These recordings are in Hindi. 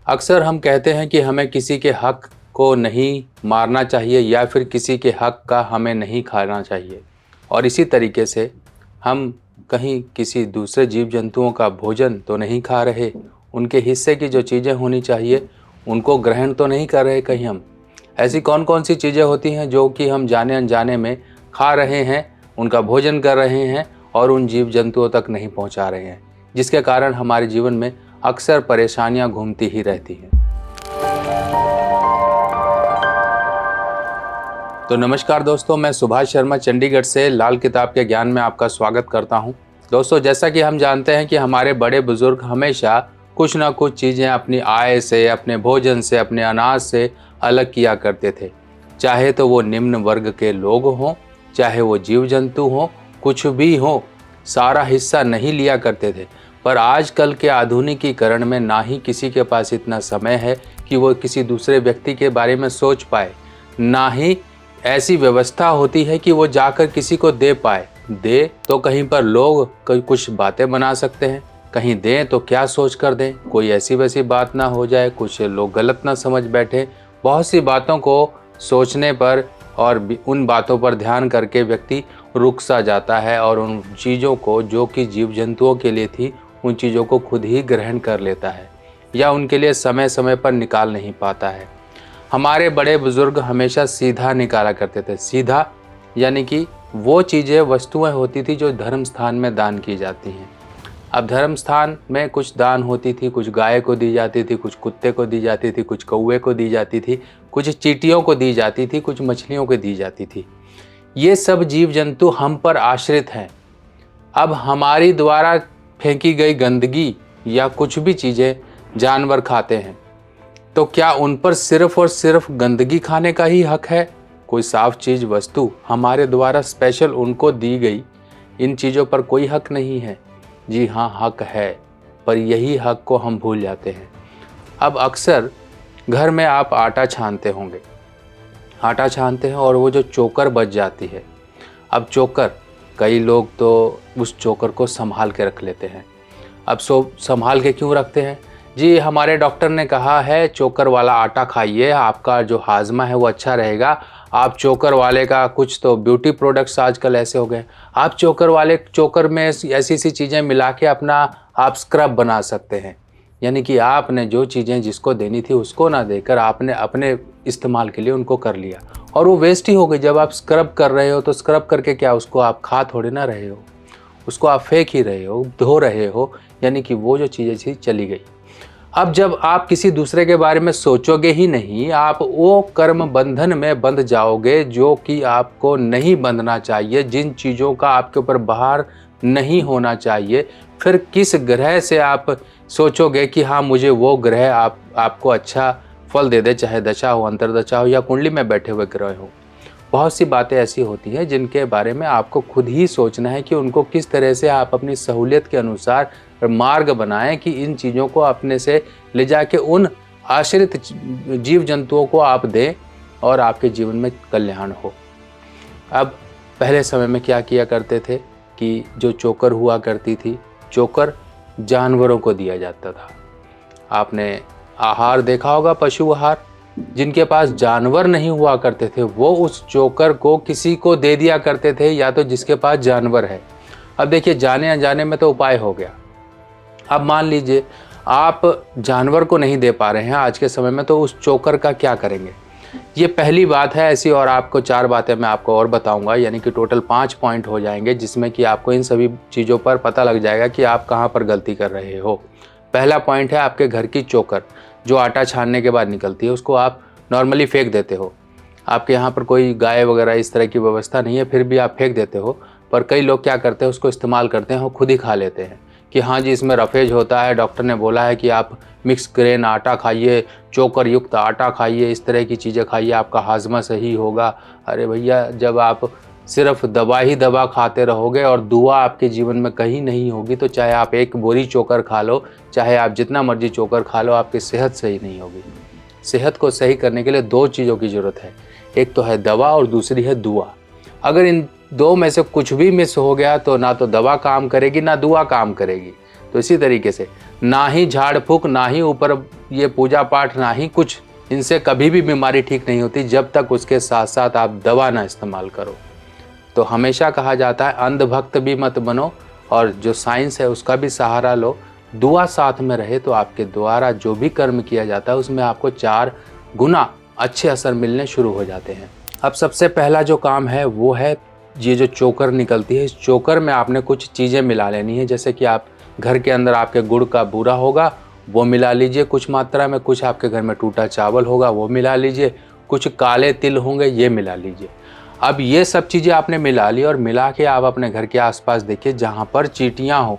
अक्सर हम कहते हैं कि हमें किसी के हक को नहीं मारना चाहिए या फिर किसी के हक का हमें नहीं खाना चाहिए। और इसी तरीके से हम कहीं किसी दूसरे जीव जंतुओं का भोजन तो नहीं खा रहे, उनके हिस्से की जो चीज़ें होनी चाहिए उनको ग्रहण तो नहीं कर रहे कहीं हम। ऐसी कौन कौन सी चीज़ें होती हैं जो कि हम जाने अनजाने में खा रहे हैं, उनका भोजन कर रहे हैं और उन जीव जंतुओं तक नहीं पहुंचा रहे हैं, जिसके कारण हमारे जीवन में अक्सर परेशानियां घूमती ही रहती हैं। तो नमस्कार दोस्तों, मैं सुभाष शर्मा चंडीगढ़ से लाल किताब के ज्ञान में आपका स्वागत करता हूं। दोस्तों, जैसा कि हम जानते हैं कि हमारे बड़े बुजुर्ग हमेशा कुछ ना कुछ चीज़ें अपनी आय से, अपने भोजन से, अपने अनाज से अलग किया करते थे। चाहे तो वो निम्न वर्ग के लोग हों, चाहे वो जीव जंतु हों, कुछ भी हो, सारा हिस्सा नहीं लिया करते थे। पर आजकल के आधुनिकीकरण में ना ही किसी के पास इतना समय है कि वो किसी दूसरे व्यक्ति के बारे में सोच पाए, ना ही ऐसी व्यवस्था होती है कि वो जाकर किसी को दे पाए। दे तो कहीं पर लोग कुछ बातें बना सकते हैं, कहीं दें तो क्या सोच कर दें, कोई ऐसी वैसी बात ना हो जाए, कुछ लोग गलत ना समझ बैठे। बहुत सी बातों को सोचने पर और उन बातों पर ध्यान करके व्यक्ति रुक सा जाता है और उन चीज़ों को जो कि जीव जंतुओं के लिए थी, उन चीज़ों को खुद ही ग्रहण कर लेता है या उनके लिए समय समय पर निकाल नहीं पाता है। हमारे बड़े बुजुर्ग हमेशा सीधा निकाला करते थे। सीधा यानी कि वो चीज़ें, वस्तुएं होती थी जो धर्म स्थान में दान की जाती हैं। अब धर्म स्थान में कुछ दान होती थी, कुछ गाय को दी जाती थी, कुछ कुत्ते को दी जाती थी, कुछ कौवे को दी जाती थी, कुछ चींटियों को दी जाती थी, कुछ मछलियों को दी जाती थी। ये सब जीव जंतु हम पर आश्रित हैं। अब हमारी द्वारा फेंकी गई गंदगी या कुछ भी चीज़ें जानवर खाते हैं, तो क्या उन पर सिर्फ और सिर्फ गंदगी खाने का ही हक है? कोई साफ चीज़, वस्तु हमारे द्वारा स्पेशल उनको दी गई, इन चीज़ों पर कोई हक नहीं है? जी हाँ, हक है, पर यही हक को हम भूल जाते हैं। अब अक्सर घर में आप आटा छानते होंगे, आटा छानते हैं और वो जो चोकर बच जाती है। अब चोकर, कई लोग तो उस चोकर को संभाल के रख लेते हैं। अब संभाल के क्यों रखते हैं? जी, हमारे डॉक्टर ने कहा है चोकर वाला आटा खाइए, आपका जो हाजमा है वो अच्छा रहेगा। आप चोकर वाले का, कुछ तो ब्यूटी प्रोडक्ट्स आजकल ऐसे हो गए, आप चोकर में ऐसी ऐसी चीज़ें मिला के अपना आप स्क्रब बना सकते हैं। यानी कि आपने जो चीज़ें जिसको देनी थी उसको ना देकर आपने अपने इस्तेमाल के लिए उनको कर लिया और वो वेस्ट ही हो गई। जब आप स्क्रब कर रहे हो तो स्क्रब करके क्या उसको आप खा थोड़ी ना रहे हो, उसको आप फेंक ही रहे हो, धो रहे हो, यानी कि वो जो चीज़ें थी चली गई। अब जब आप किसी दूसरे के बारे में सोचोगे ही नहीं, आप वो कर्म बंधन में बंध जाओगे जो कि आपको नहीं बंधना चाहिए, जिन चीज़ों का आपके ऊपर भार नहीं होना चाहिए। फिर किस ग्रह से आप सोचोगे कि हाँ, मुझे वो ग्रह आपको अच्छा फल दे दे, चाहे दशा हो, अंतर्दशा हो या कुंडली में बैठे हुए ग्रह हो। बहुत सी बातें ऐसी होती हैं जिनके बारे में आपको खुद ही सोचना है कि उनको किस तरह से आप अपनी सहूलियत के अनुसार मार्ग बनाएं कि इन चीज़ों को अपने से ले जाके उन आश्रित जीव जंतुओं को आप दें और आपके जीवन में कल्याण हो। अब पहले समय में क्या किया करते थे कि जो चोकर हुआ करती थी, चोकर जानवरों को दिया जाता था। आपने आहार देखा होगा, पशु आहार। जिनके पास जानवर नहीं हुआ करते थे वो उस चोकर को किसी को दे दिया करते थे, या तो जिसके पास जानवर है। अब देखिए, जाने अनजाने में तो उपाय हो गया। अब मान लीजिए आप जानवर को नहीं दे पा रहे हैं आज के समय में, तो उस चोकर का क्या करेंगे? ये पहली बात है ऐसी, और आपको 4 बातें मैं आपको और बताऊंगा, यानी कि टोटल 5 पॉइंट हो जाएंगे, जिसमें कि आपको इन सभी चीज़ों पर पता लग जाएगा कि आप कहाँ पर गलती कर रहे हो। पहला पॉइंट है आपके घर की चोकर, जो आटा छानने के बाद निकलती है, उसको आप नॉर्मली फेंक देते हो। आपके यहाँ पर कोई गाय वगैरह इस तरह की व्यवस्था नहीं है, फिर भी आप फेंक देते हो। पर कई लोग क्या करते हैं, उसको इस्तेमाल करते हैं और खुद ही खा लेते हैं कि हाँ जी, इसमें रफेज होता है, डॉक्टर ने बोला है कि आप मिक्स ग्रेन आटा खाइए, चोकर युक्त आटा खाइए, इस तरह की चीज़ें खाइए, आपका हाजमा सही होगा। अरे भैया, जब आप सिर्फ दवा ही दवा खाते रहोगे और दुआ आपके जीवन में कहीं नहीं होगी, तो चाहे आप 1 बोरी चोकर खा लो, चाहे आप जितना मर्जी चोकर खा लो, आपकी सेहत सही नहीं होगी। सेहत को सही करने के लिए 2 चीज़ों की ज़रूरत है, एक तो है दवा और दूसरी है दुआ। अगर इन 2 में से कुछ भी मिस हो गया तो ना तो दवा काम करेगी ना दुआ काम करेगी। तो इसी तरीके से ना ही झाड़ फूक, ना ही ऊपर ये पूजा पाठ, ना ही कुछ, इनसे कभी भी बीमारी ठीक नहीं होती जब तक उसके साथ साथ आप दवा ना इस्तेमाल करो। तो हमेशा कहा जाता है अंधभक्त भी मत बनो, और जो साइंस है उसका भी सहारा लो। दुआ साथ में रहे तो आपके द्वारा जो भी कर्म किया जाता है उसमें आपको 4 गुना अच्छे असर मिलने शुरू हो जाते हैं। अब सबसे पहला जो काम है वो है ये जो चोकर निकलती है, इस चोकर में आपने कुछ चीज़ें मिला लेनी है। जैसे कि आप घर के अंदर आपके गुड़ का बूरा होगा वो मिला लीजिए कुछ मात्रा में, कुछ आपके घर में टूटा चावल होगा वो मिला लीजिए, कुछ काले तिल होंगे ये मिला लीजिए। अब ये सब चीज़ें आपने मिला ली और मिला के आप अपने घर के आसपास देखिए जहाँ पर चींटियाँ हो,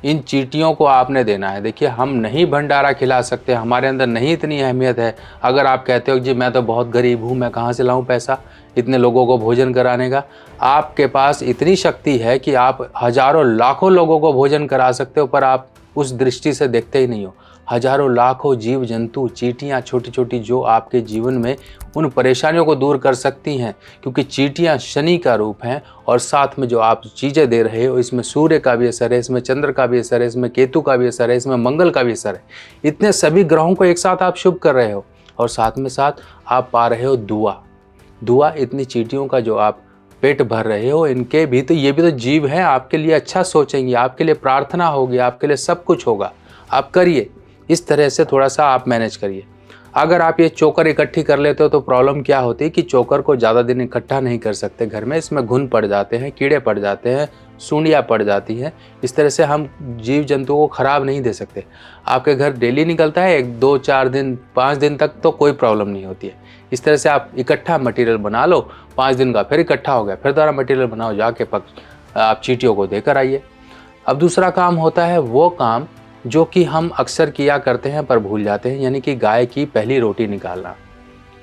इन चींटियों को आपने देना है। देखिए हम नहीं भंडारा खिला सकते, हमारे अंदर नहीं इतनी अहमियत है। अगर आप कहते हो जी मैं तो बहुत गरीब हूँ, मैं कहाँ से लाऊँ पैसा इतने लोगों को भोजन कराने का, आपके पास इतनी शक्ति है कि आप हजारों लाखों लोगों को भोजन करा सकते हो, पर आप उस दृष्टि से देखते ही नहीं हो। हजारों लाखों जीव जंतु, चींटियाँ छोटी छोटी जो आपके जीवन में उन परेशानियों को दूर कर सकती हैं, क्योंकि चींटियाँ शनि का रूप हैं। और साथ में जो आप चीज़ें दे रहे हो इसमें सूर्य का भी असर है, इसमें चंद्र का भी असर है, इसमें केतु का भी असर है, इसमें मंगल का भी असर है। इतने सभी ग्रहों को एक साथ आप शुभ कर रहे हो और साथ में साथ आप पा रहे हो दुआ। दुआ इतनी चींटियों का जो आप पेट भर रहे हो, इनके भी तो ये भी तो जीव हैं, आपके लिए अच्छा सोचेंगे, आपके लिए प्रार्थना होगी, आपके लिए सब कुछ होगा। आप करिए इस तरह से, थोड़ा सा आप मैनेज करिए। अगर आप ये चोकर इकट्ठी कर लेते हो तो प्रॉब्लम क्या होती है कि चोकर को ज़्यादा दिन इकट्ठा नहीं कर सकते घर में, इसमें घुन पड़ जाते हैं, कीड़े पड़ जाते हैं, सूंडियाँ पड़ जाती हैं। इस तरह से हम जीव जंतुओं को ख़राब नहीं दे सकते। आपके घर डेली निकलता है 1, 2, 4 दिन, 5 दिन तक तो कोई प्रॉब्लम नहीं होती है। इस तरह से आप इकट्ठा मटेरियल बना लो, 5 दिन का फिर इकट्ठा हो गया, फिर दोबारा मटेरियल बनाओ, जाके आप चींटियों को देकर आइए। अब दूसरा काम होता है वो काम जो कि हम अक्सर किया करते हैं पर भूल जाते हैं, यानी कि गाय की पहली रोटी निकालना।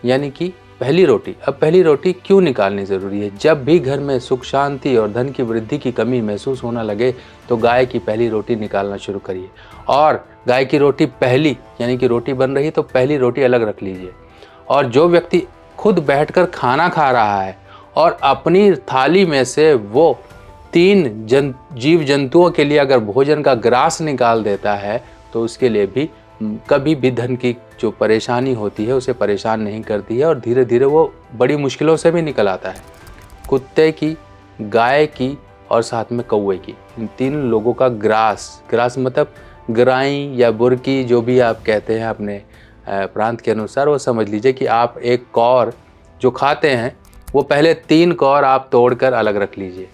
यानी कि पहली रोटी, अब पहली रोटी क्यों निकालनी ज़रूरी है? जब भी घर में सुख शांति और धन की वृद्धि की कमी महसूस होना लगे तो गाय की पहली रोटी निकालना शुरू करिए। और गाय की रोटी पहली, यानी कि रोटी बन रही तो पहली रोटी अलग रख लीजिए। और जो व्यक्ति खुद बैठकर खाना खा रहा है और अपनी थाली में से वो 3 जीव जंतुओं के लिए अगर भोजन का ग्रास निकाल देता है तो उसके लिए भी कभी भी धन की जो परेशानी होती है उसे परेशान नहीं करती है और धीरे धीरे वो बड़ी मुश्किलों से भी निकल आता है। कुत्ते की, गाय की और साथ में कौवे की, इन 3 लोगों का ग्रास मतलब ग्राई या बुरकी जो भी आप कहते हैं अपने प्रांत के अनुसार, वो समझ लीजिए कि आप एक कौर जो खाते हैं वो पहले 3 कौर आप तोड़कर अलग रख लीजिए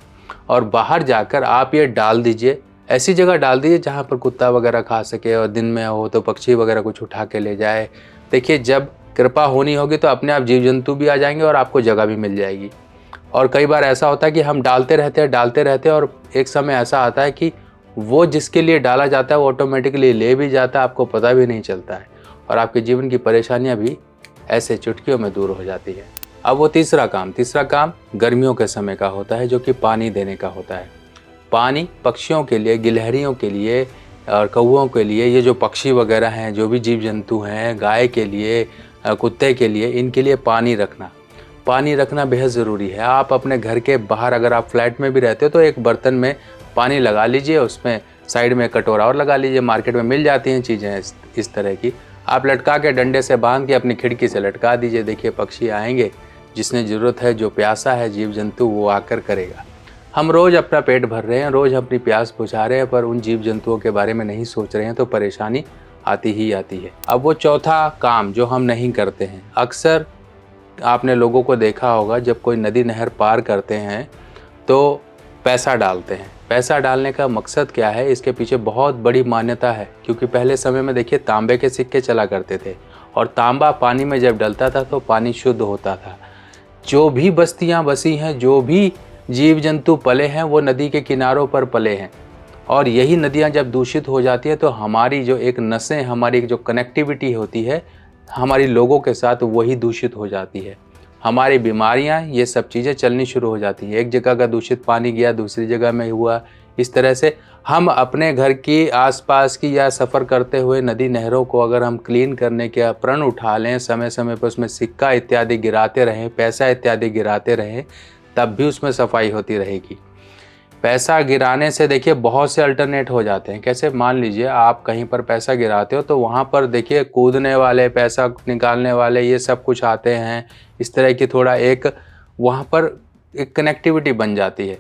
और बाहर जाकर आप ये डाल दीजिए। ऐसी जगह डाल दीजिए जहाँ पर कुत्ता वगैरह खा सके और दिन में हो तो पक्षी वगैरह कुछ उठा के ले जाए। देखिए जब कृपा होनी होगी तो अपने आप जीव जंतु भी आ जाएंगे और आपको जगह भी मिल जाएगी। और कई बार ऐसा होता है कि हम डालते रहते हैं और एक समय ऐसा आता है कि वो जिसके लिए डाला जाता है वो ऑटोमेटिकली ले भी जाता है, आपको पता भी नहीं चलता है और आपके जीवन की परेशानियाँ भी ऐसे चुटकियों में दूर हो जाती है। अब वो तीसरा काम गर्मियों के समय का होता है जो कि पानी देने का होता है। पानी पक्षियों के लिए, गिलहरियों के लिए और कौवों के लिए, ये जो पक्षी वगैरह हैं, जो भी जीव जंतु हैं, गाय के लिए, कुत्ते के लिए, इनके लिए पानी रखना बेहद ज़रूरी है। आप अपने घर के बाहर, अगर आप फ्लैट में भी रहते हो तो एक बर्तन में पानी लगा लीजिए, उसमें साइड में कटोरा और लगा लीजिए। मार्केट में मिल जाती हैं चीज़ें इस तरह की, आप लटका के डंडे से बांध के अपनी खिड़की से लटका दीजिए। देखिए पक्षी आएंगे, जिसने ज़रूरत है, जो प्यासा है जीव जंतु, वो आकर करेगा। हम रोज़ अपना पेट भर रहे हैं, रोज़ अपनी प्यास बुझा रहे हैं, पर उन जीव जंतुओं के बारे में नहीं सोच रहे हैं तो परेशानी आती ही आती है। अब वो चौथा काम जो हम नहीं करते हैं, अक्सर आपने लोगों को देखा होगा जब कोई नदी नहर पार करते हैं तो पैसा डालते हैं। पैसा डालने का मकसद क्या है? इसके पीछे बहुत बड़ी मान्यता है, क्योंकि पहले समय में देखिए तांबे के सिक्के चला करते थे और तांबा पानी में जब डलता था तो पानी शुद्ध होता था। जो भी बस्तियां बसी हैं, जो भी जीव जंतु पले हैं, वो नदी के किनारों पर पले हैं और यही नदियां जब दूषित हो जाती है तो हमारी जो एक नसें, हमारी जो कनेक्टिविटी होती है हमारी लोगों के साथ, वही दूषित हो जाती है। हमारी बीमारियां, ये सब चीज़ें चलनी शुरू हो जाती हैं। एक जगह का दूषित पानी गया दूसरी जगह में हुआ, इस तरह से हम अपने घर की आसपास की या सफ़र करते हुए नदी नहरों को अगर हम क्लीन करने के प्रण उठा लें, समय समय पर उसमें सिक्का इत्यादि गिराते रहें, पैसा इत्यादि गिराते रहें, तब भी उसमें सफाई होती रहेगी। पैसा गिराने से देखिए बहुत से अल्टरनेट हो जाते हैं। कैसे? मान लीजिए आप कहीं पर पैसा गिराते हो तो वहाँ पर देखिए कूदने वाले, पैसा निकालने वाले, ये सब कुछ आते हैं। इस तरह की थोड़ा एक वहाँ पर एक कनेक्टिविटी बन जाती है।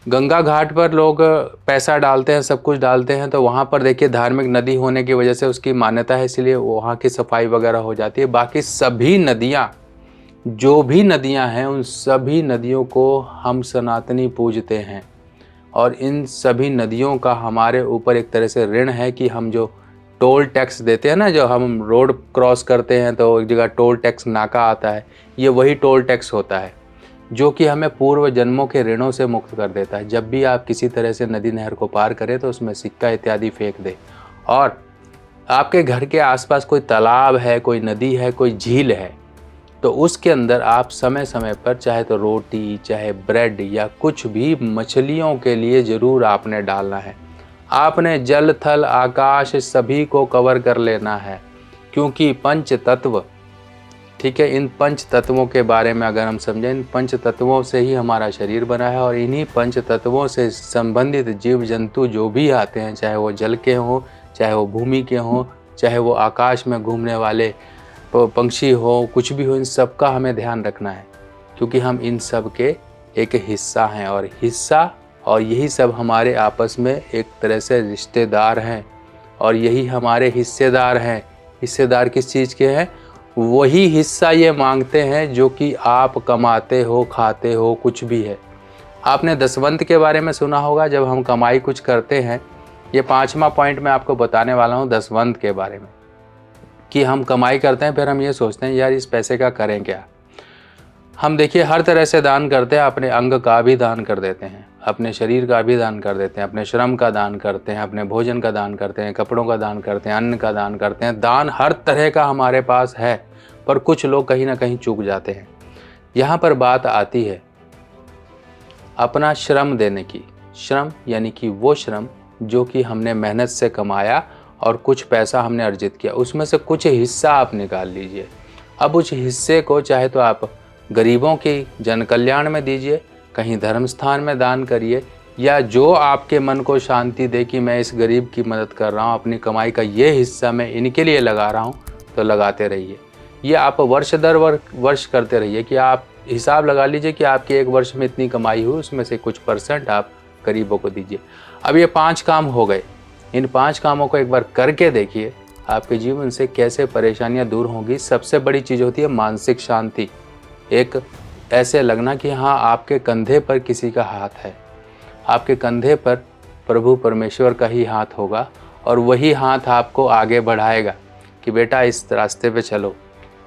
गंगा घाट पर लोग पैसा डालते हैं, सब कुछ डालते हैं, तो वहाँ पर देखिए धार्मिक नदी होने की वजह से उसकी मान्यता है, इसलिए वहाँ की सफाई वगैरह हो जाती है। बाकी सभी नदियाँ, जो भी नदियाँ हैं, उन सभी नदियों को हम सनातनी पूजते हैं और इन सभी नदियों का हमारे ऊपर एक तरह से ऋण है कि हम जो टोल टैक्स देते हैं ना, जो हम रोड क्रॉस करते हैं तो एक जगह टोल टैक्स नाका आता है, ये वही टोल टैक्स होता है जो कि हमें पूर्व जन्मों के ऋणों से मुक्त कर देता है। जब भी आप किसी तरह से नदी नहर को पार करें तो उसमें सिक्का इत्यादि फेंक दें, और आपके घर के आसपास कोई तालाब है, कोई नदी है, कोई झील है, तो उसके अंदर आप समय समय पर चाहे तो रोटी, चाहे ब्रेड या कुछ भी मछलियों के लिए ज़रूर आपने डालना है। आपने जल, थल, आकाश सभी को कवर कर लेना है, क्योंकि पंच तत्व, ठीक है, इन पंच तत्वों के बारे में अगर हम समझें, इन पंच तत्वों से ही हमारा शरीर बना है और इन्हीं पंच तत्वों से संबंधित जीव जंतु जो भी आते हैं, चाहे वो जल के हों, चाहे वो भूमि के हों, चाहे वो आकाश में घूमने वाले पंछी हो, कुछ भी हो, इन सब का हमें ध्यान रखना है, क्योंकि हम इन सब के एक हिस्सा हैं और यही सब हमारे आपस में एक तरह से रिश्तेदार हैं और यही हमारे हिस्सेदार हैं। हिस्सेदार किस चीज़ के हैं? वही हिस्सा ये मांगते हैं जो कि आप कमाते हो, खाते हो, कुछ भी है। आपने दसवंत के बारे में सुना होगा, जब हम कमाई कुछ करते हैं। ये 5वां पॉइंट मैं आपको बताने वाला हूँ दसवंत के बारे में, कि हम कमाई करते हैं, फिर हम ये सोचते हैं यार इस पैसे का करें क्या। हम देखिए हर तरह से दान करते हैं, अपने अंग का भी दान कर देते हैं, अपने शरीर का भी दान कर देते हैं, अपने श्रम का दान करते हैं, अपने भोजन का दान करते हैं, कपड़ों का दान करते हैं, अन्न का दान करते हैं। दान हर तरह का हमारे पास है, पर कुछ लोग कहीं ना कहीं चूक जाते हैं। यहाँ पर बात आती है अपना श्रम देने की। श्रम यानी कि वो श्रम जो कि हमने मेहनत से कमाया और कुछ पैसा हमने अर्जित किया, उसमें से कुछ हिस्सा आप निकाल लीजिए। अब उस हिस्से को चाहे तो आप गरीबों की जन कल्याण में दीजिए, कहीं धर्म स्थान में दान करिए, या जो आपके मन को शांति दे कि मैं इस गरीब की मदद कर रहा हूँ, अपनी कमाई का ये हिस्सा मैं इनके लिए लगा रहा हूँ, तो लगाते रहिए। ये आप वर्ष दर वर्ष करते रहिए कि आप हिसाब लगा लीजिए कि आपके एक वर्ष में इतनी कमाई हुई, उसमें से कुछ % आप गरीबों को दीजिए। अब ये 5 काम हो गए। इन 5 कामों को एक बार करके देखिए, आपके जीवन से कैसे परेशानियां दूर होंगी। सबसे बड़ी चीज़ होती है मानसिक शांति। एक ऐसे लगना कि हाँ, आपके कंधे पर किसी का हाथ है, आपके कंधे पर प्रभु परमेश्वर का ही हाथ होगा और वही हाथ आपको आगे बढ़ाएगा कि बेटा इस रास्ते पे चलो,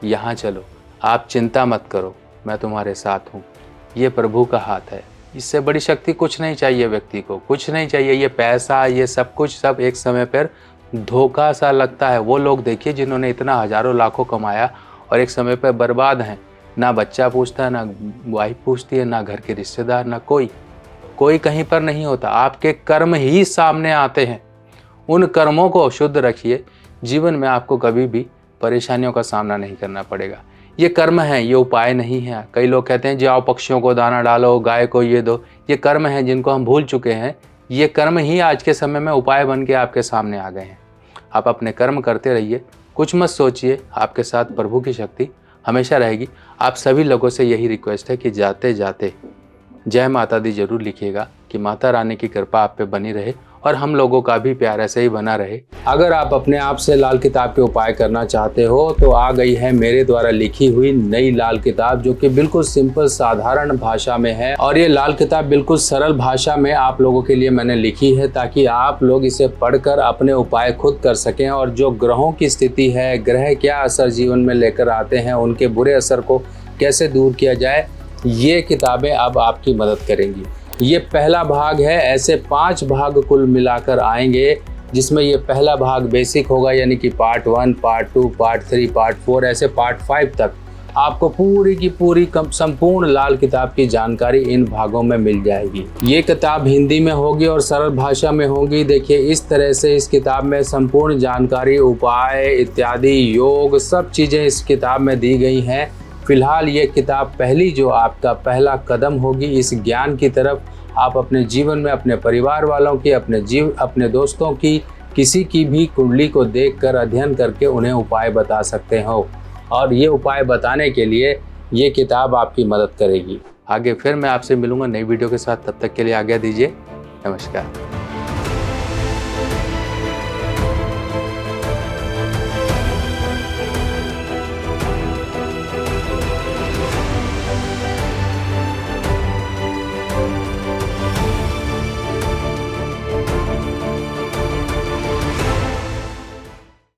यहाँ चलो, आप चिंता मत करो, मैं तुम्हारे साथ हूँ। ये प्रभु का हाथ है। इससे बड़ी शक्ति कुछ नहीं चाहिए व्यक्ति को, कुछ नहीं चाहिए। ये पैसा, ये सब कुछ, सब एक समय पर धोखा सा लगता है। वो लोग देखिए जिन्होंने इतना हजारों लाखों कमाया और एक समय पर बर्बाद हैं। ना बच्चा पूछता है, ना वाइफ पूछती है, ना घर के रिश्तेदार, ना कोई कहीं पर नहीं होता। आपके कर्म ही सामने आते हैं। उन कर्मों को शुद्ध रखिए, जीवन में आपको कभी भी परेशानियों का सामना नहीं करना पड़ेगा। ये कर्म है, ये उपाय नहीं है। कई लोग कहते हैं जाओ पक्षियों को दाना डालो, गाय को ये दो। ये कर्म है जिनको हम भूल चुके हैं। ये कर्म ही आज के समय में उपाय बन के आपके सामने आ गए हैं। आप अपने कर्म करते रहिए, कुछ मत सोचिए, आपके साथ प्रभु की शक्ति हमेशा रहेगी। आप सभी लोगों से यही रिक्वेस्ट है कि जाते जाते जय माता दी जरूर लिखिएगा, कि माता रानी की कृपा आप पे बनी रहे और हम लोगों का भी प्यार ऐसे ही बना रहे। अगर आप अपने आप से लाल किताब के उपाय करना चाहते हो तो आ गई है मेरे द्वारा लिखी हुई नई लाल किताब, जो कि बिल्कुल सिंपल साधारण भाषा में है। और ये लाल किताब बिल्कुल सरल भाषा में आप लोगों के लिए मैंने लिखी है, ताकि आप लोग इसे पढ़कर अपने उपाय खुद कर सकें। और जो ग्रहों की स्थिति है, ग्रह क्या असर जीवन में लेकर आते हैं, उनके बुरे असर को कैसे दूर किया जाए, ये किताबें अब आपकी मदद करेंगी। ये पहला भाग है। ऐसे 5 भाग कुल मिलाकर आएंगे, जिसमें ये पहला भाग बेसिक होगा, यानी कि पार्ट 1, पार्ट 2, पार्ट 3, पार्ट 4, ऐसे पार्ट 5 तक आपको पूरी की पूरी संपूर्ण लाल किताब की जानकारी इन भागों में मिल जाएगी। ये किताब हिंदी में होगी और सरल भाषा में होगी। देखिए इस तरह से इस किताब में संपूर्ण जानकारी, उपाय इत्यादि, योग, सब चीज़ें इस किताब में दी गई हैं। फिलहाल ये किताब पहली जो आपका पहला कदम होगी इस ज्ञान की तरफ, आप अपने जीवन में अपने परिवार वालों की, अपने दोस्तों की, किसी की भी कुंडली को देखकर अध्ययन करके उन्हें उपाय बता सकते हो। और ये उपाय बताने के लिए ये किताब आपकी मदद करेगी। आगे फिर मैं आपसे मिलूंगा नई वीडियो के साथ, तब तक के लिए आज्ञा दीजिए। नमस्कार।